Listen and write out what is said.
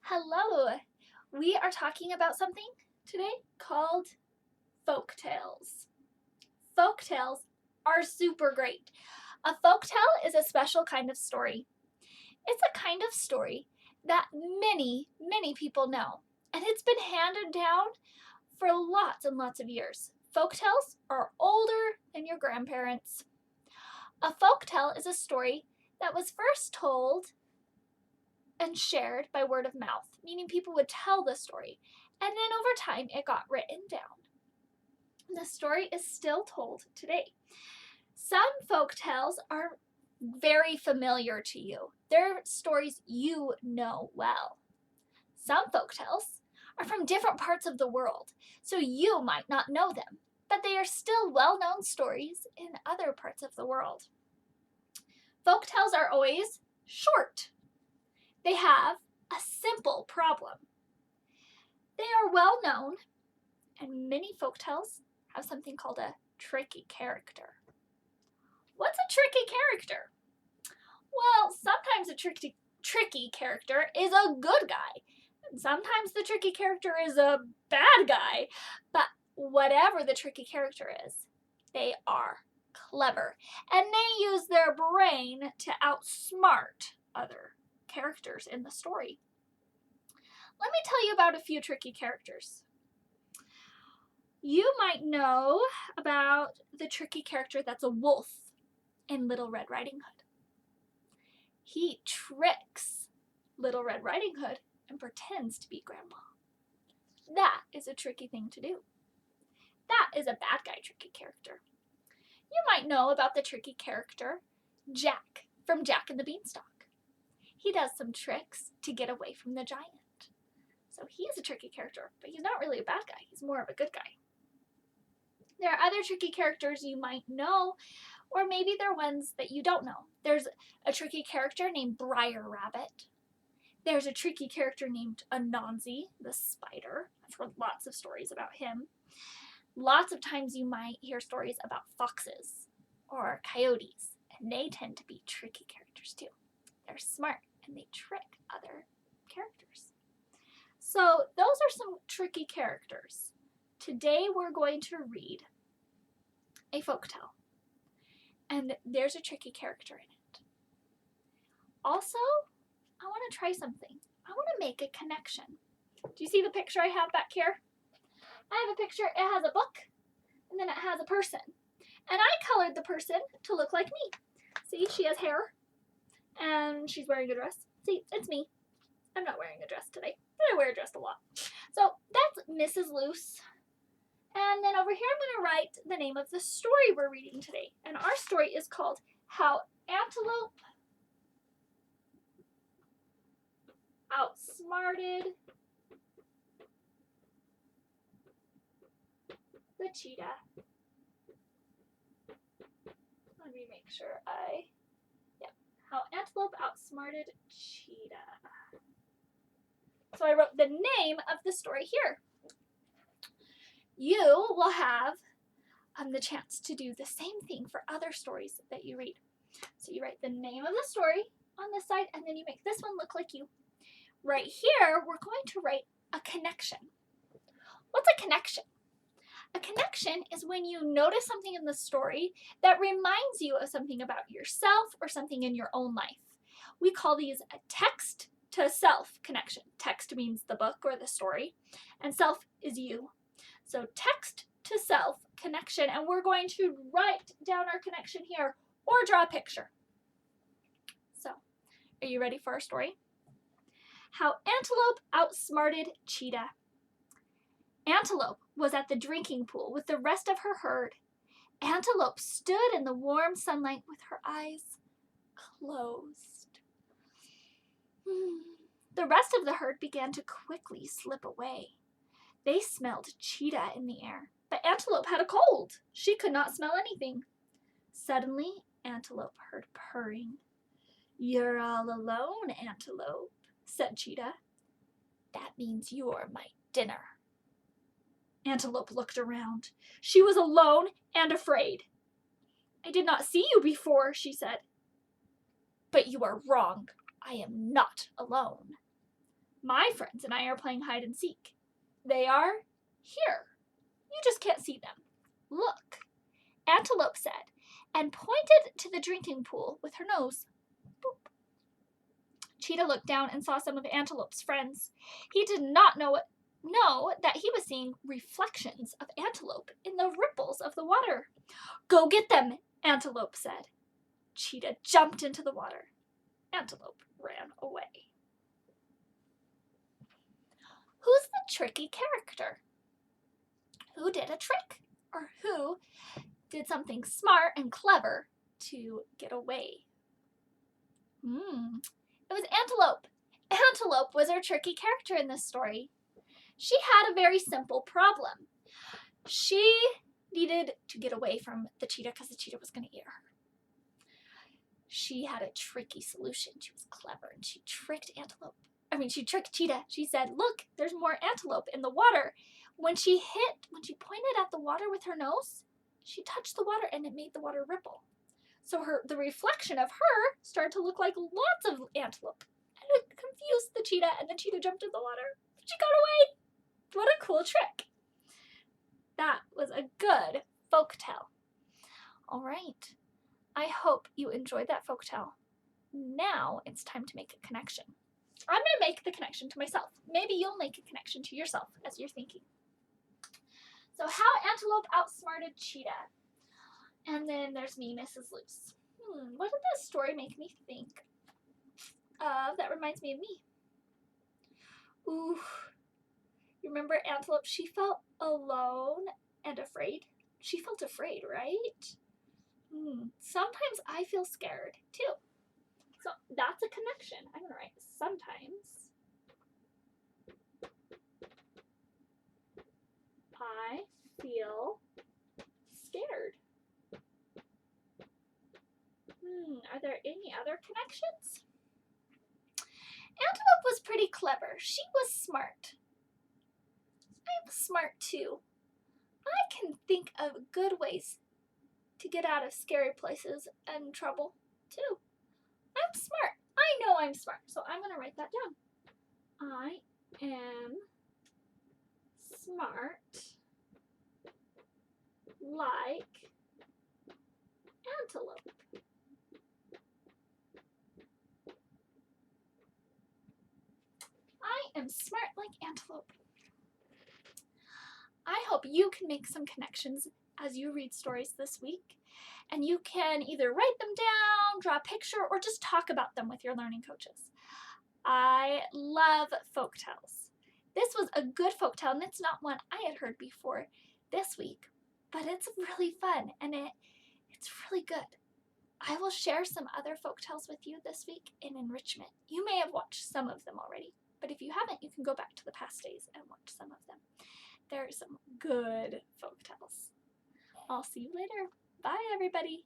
Hello! We are talking about something today called folktales. Folktales are super great. A folktale is a special kind of story. It's a kind of story that many people know, and it's been handed down for lots and lots of years. Folktales are older than your grandparents. A folktale is a story that was first told and shared by word of mouth, meaning people would tell the story, and then over time it got written down. The story is still told today. Some folk tales are very familiar to you. They're stories you know well. Some folk tales are from different parts of the world, so you might not know them, but they are still well-known stories in other parts of the world. Folk tales are always short. They have a simple problem. They are well known, and many folktales have something called a tricky character. What's a tricky character? Well, sometimes a tricky character is a good guy. And sometimes the tricky character is a bad guy. But whatever the tricky character is, they are clever. And they use their brain to outsmart other characters in the story. Let me tell you about a few tricky characters. You might know about the tricky character that's a wolf in Little Red Riding Hood. He tricks Little Red Riding Hood and pretends to be Grandma. That is a tricky thing to do. That is a bad guy tricky character. You might know about the tricky character Jack from Jack and the Beanstalk. He does some tricks to get away from the giant. So he's a tricky character, but he's not really a bad guy. He's more of a good guy. There are other tricky characters you might know, or maybe they're ones that you don't know. There's a tricky character named Briar Rabbit. There's a tricky character named Anansi, the spider. I've heard lots of stories about him. Lots of times you might hear stories about foxes or coyotes, and they tend to be tricky characters too. They're smart and they trick other characters. So those are some tricky characters. Today we're going to read a folktale, and there's a tricky character in it. Also, I want to try something. I want to make a connection. Do you see the picture I have back here? I have a picture, it has a book, and then it has a person. And I colored the person to look like me. See, she has hair, and she's wearing a dress. See, it's me. I'm not wearing a dress today, but I wear a dress a lot. So that's Mrs. Loose. And then over here I'm going to write the name of the story we're reading today. And our story is called How Antelope Outsmarted the Cheetah. Let me make sure How Antelope Outsmarted Cheetah. So I wrote the name of the story here. You will have the chance to do the same thing for other stories that you read. So you write the name of the story on this side, and then you make this one look like you. Right here, we're going to write a connection. What's a connection? A connection is when you notice something in the story that reminds you of something about yourself or something in your own life. We call these a text to self connection. Text means the book or the story, and self is you. So text to self connection, and we're going to write down our connection here or draw a picture. So, are you ready for our story? How Antelope Outsmarted Cheetah. Antelope was at the drinking pool with the rest of her herd. Antelope stood in the warm sunlight with her eyes closed. The rest of the herd began to quickly slip away. They smelled cheetah in the air, but Antelope had a cold. She could not smell anything. Suddenly, Antelope heard purring. "You're all alone, Antelope," said Cheetah. "That means you're my dinner." Antelope looked around. She was alone and afraid. "I did not see you before," she said. "But you are wrong. I am not alone." My friends and I are playing hide and seek. They are here. You just can't see them. Look, Antelope said, and pointed to the drinking pool with her nose. Boop. Cheetah looked down and saw some of Antelope's friends. He did not know that he was seeing reflections of Antelope in the ripples of the water. Go get them, Antelope said. Cheetah jumped into the water. Antelope ran away. Who's the tricky character? Who did a trick? Or who did something smart and clever to get away? It was Antelope. Antelope was our tricky character in this story. She had a very simple problem. She needed to get away from the cheetah because the cheetah was going to eat her. She had a tricky solution. She was clever and she tricked Cheetah. She said, look, there's more antelope in the water. When she pointed at the water with her nose, she touched the water and it made the water ripple. So the reflection of her started to look like lots of antelope. And it confused the cheetah, and the cheetah jumped in the water. She got away. What a cool trick. That was a good folktale. All right. I hope you enjoyed that folktale. Now it's time to make a connection. I'm going to make the connection to myself. Maybe you'll make a connection to yourself as you're thinking. So how Antelope outsmarted Cheetah. And then there's me, Mrs. Loose. What did this story make me think of that reminds me of me? Ooh, you remember Antelope? She felt alone and afraid. She felt afraid, right? Sometimes I feel scared too. So that's a connection. I'm going to write sometimes I feel scared. Are there any other connections? Antelope was pretty clever. She was smart. I'm smart too. I can think of good ways to get out of scary places and trouble too. I'm smart. I know I'm smart. So I'm going to write that down. I am smart like Antelope. I am smart like Antelope. I hope you can make some connections as you read stories this week. And you can either write them down, draw a picture, or just talk about them with your learning coaches. I love folktales. This was a good folktale, and it's not one I had heard before this week, but it's really fun, and it's really good. I will share some other folktales with you this week in enrichment. You may have watched some of them already, but if you haven't, you can go back to the past days and watch some of them. There are some good folktales. I'll see you later. Bye, everybody.